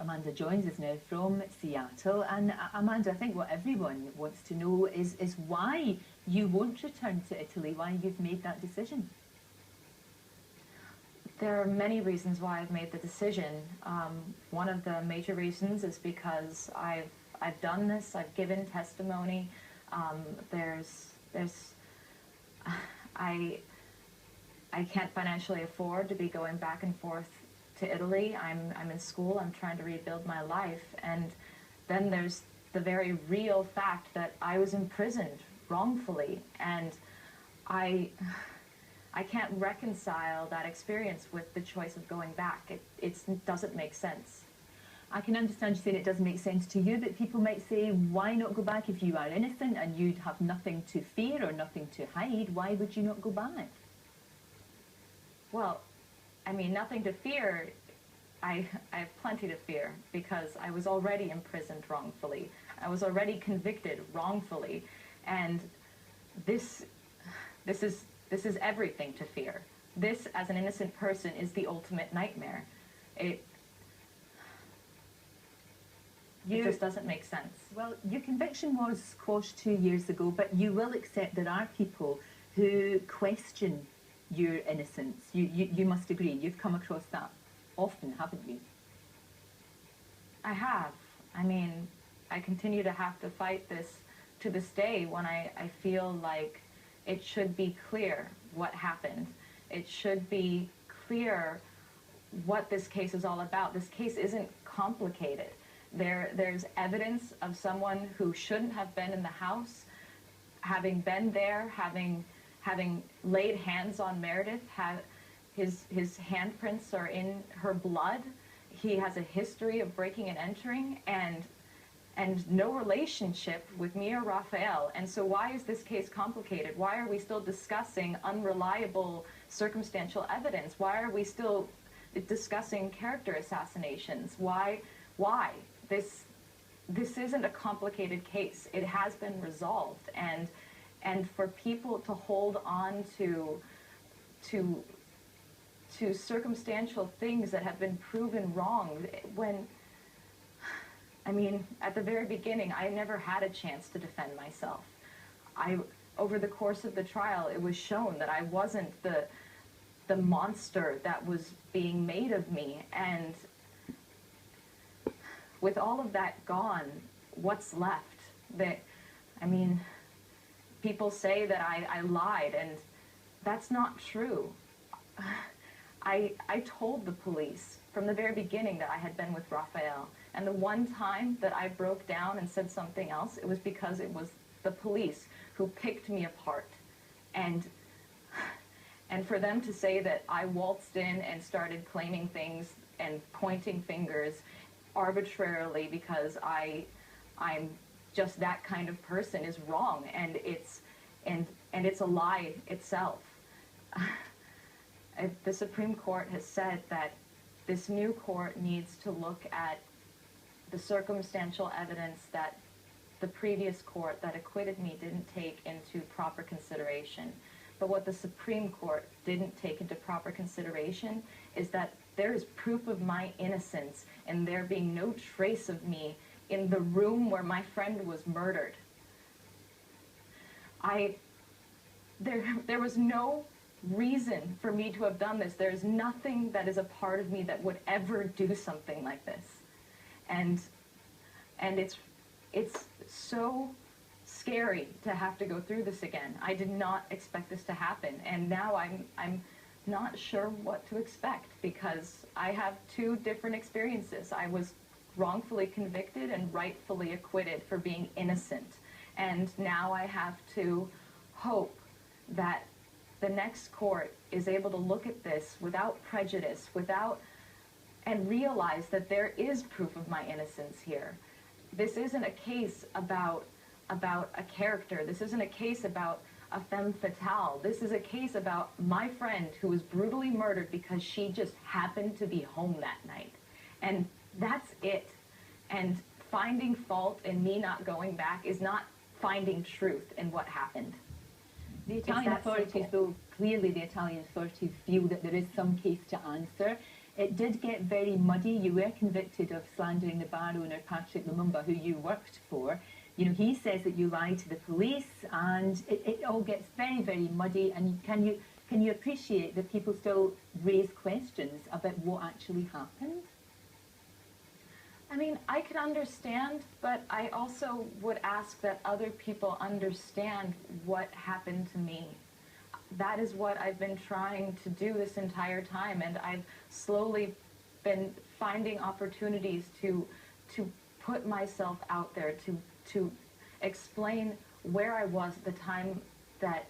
Amanda joins us now from Seattle. And Amanda, I think what everyone wants to know is why you won't return to Italy, why you've made that decision. There are many reasons why I've made the decision. One of the major reasons is because I've done this, I've given testimony. I can't financially afford to be going back and forth to Italy. I'm in school, I'm trying to rebuild my life, and then there's the very real fact that I was imprisoned wrongfully, and I can't reconcile that experience with the choice of going back. It doesn't make sense. I can understand you saying it doesn't make sense to you, but people might say, why not go back if you are innocent and you'd have nothing to fear or nothing to hide? Why would you not go back? Well, I mean, nothing to fear. I have plenty to fear because I was already imprisoned wrongfully. I was already convicted wrongfully, and this is everything to fear. This, as an innocent person, is the ultimate nightmare. It just doesn't make sense. Well, your conviction was quashed 2 years ago, but you will accept there are people who question your innocence. You must agree. You've come across that often, haven't you? I have. I mean, I continue to have to fight this to this day when I feel like it should be clear what happened. It should be clear what this case is all about. This case isn't complicated. There's evidence of someone who shouldn't have been in the house, having been there, having laid hands on Meredith. His handprints are in her blood. He has a history of breaking and entering, and no relationship with me or Raphael. And so why is this case complicated? Why are we still discussing unreliable circumstantial evidence? Why are we still discussing character assassinations? Why? This isn't a complicated case. It has been resolved, and for people to hold on to circumstantial things that have been proven wrong, when, I mean, at the very beginning, I never had a chance to defend myself. Over the course of the trial, it was shown that I wasn't the monster that was being made of me, and with all of that gone, what's left? I mean, people say that I lied, and that's not true. I told the police from the very beginning that I had been with Raphael, and the one time that I broke down and said something else, it was because it was the police who picked me apart. And for them to say that I waltzed in and started claiming things and pointing fingers arbitrarily because I'm just that kind of person is wrong, and it's a lie itself. The Supreme Court has said that this new court needs to look at the circumstantial evidence that the previous court that acquitted me didn't take into proper consideration. But what the Supreme Court didn't take into proper consideration is that there is proof of my innocence and there being no trace of me in the room where my friend was murdered. There was no reason for me to have done this. There's nothing that is a part of me that would ever do something like this. And it's so scary to have to go through this again. I did not expect this to happen, and now I'm not sure what to expect, because I have two different experiences. I was wrongfully convicted and rightfully acquitted for being innocent, and now I have to hope that the next court is able to look at this without prejudice, and realize that there is proof of my innocence here. This isn't a case about a character. This isn't a case about a femme fatale. This is a case about my friend who was brutally murdered because she just happened to be home that night. And that's it. And finding fault in me not going back is not finding truth in what happened. The Italian authorities, though, clearly the Italian authorities feel that there is some case to answer. It did get very muddy. You were convicted of slandering the bar owner, Patrick Lumumba, who you worked for. You know, he says that you lied to the police, and it all gets very, very muddy. And can you appreciate that people still raise questions about what actually happened? I mean, I can understand, but I also would ask that other people understand what happened to me. That is what I've been trying to do this entire time, and I've slowly been finding opportunities to put myself out there, to explain where I was at the time that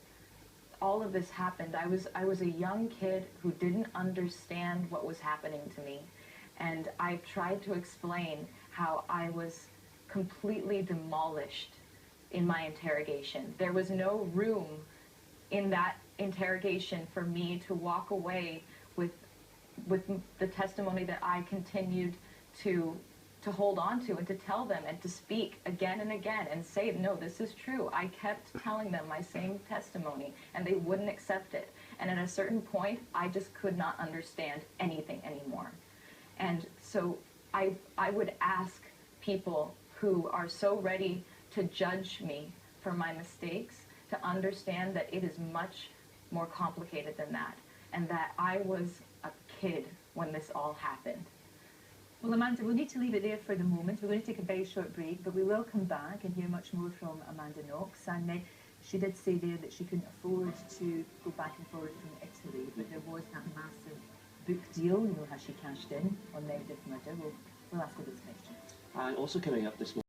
all of this happened. I was a young kid who didn't understand what was happening to me, and I tried to explain how I was completely demolished in my interrogation. There was no room in that interrogation for me to walk away with the testimony that I continued to hold on to, and to tell them and to speak again and again and say, no, this is true. I kept telling them my same testimony, and they wouldn't accept it. And at a certain point, I just could not understand anything anymore. And so I would ask people who are so ready to judge me for my mistakes to understand that it is much more complicated than that, and that I was a kid when this all happened. Well, Amanda, we'll need to leave it there for the moment. We're going to take a very short break, but we will come back and hear much more from Amanda Knox. And she did say there that she couldn't afford to go back and forward from Italy, but there was that massive book deal. You know, how she cashed in on Meredith Murder. We'll ask her those questions. And also coming up this morning.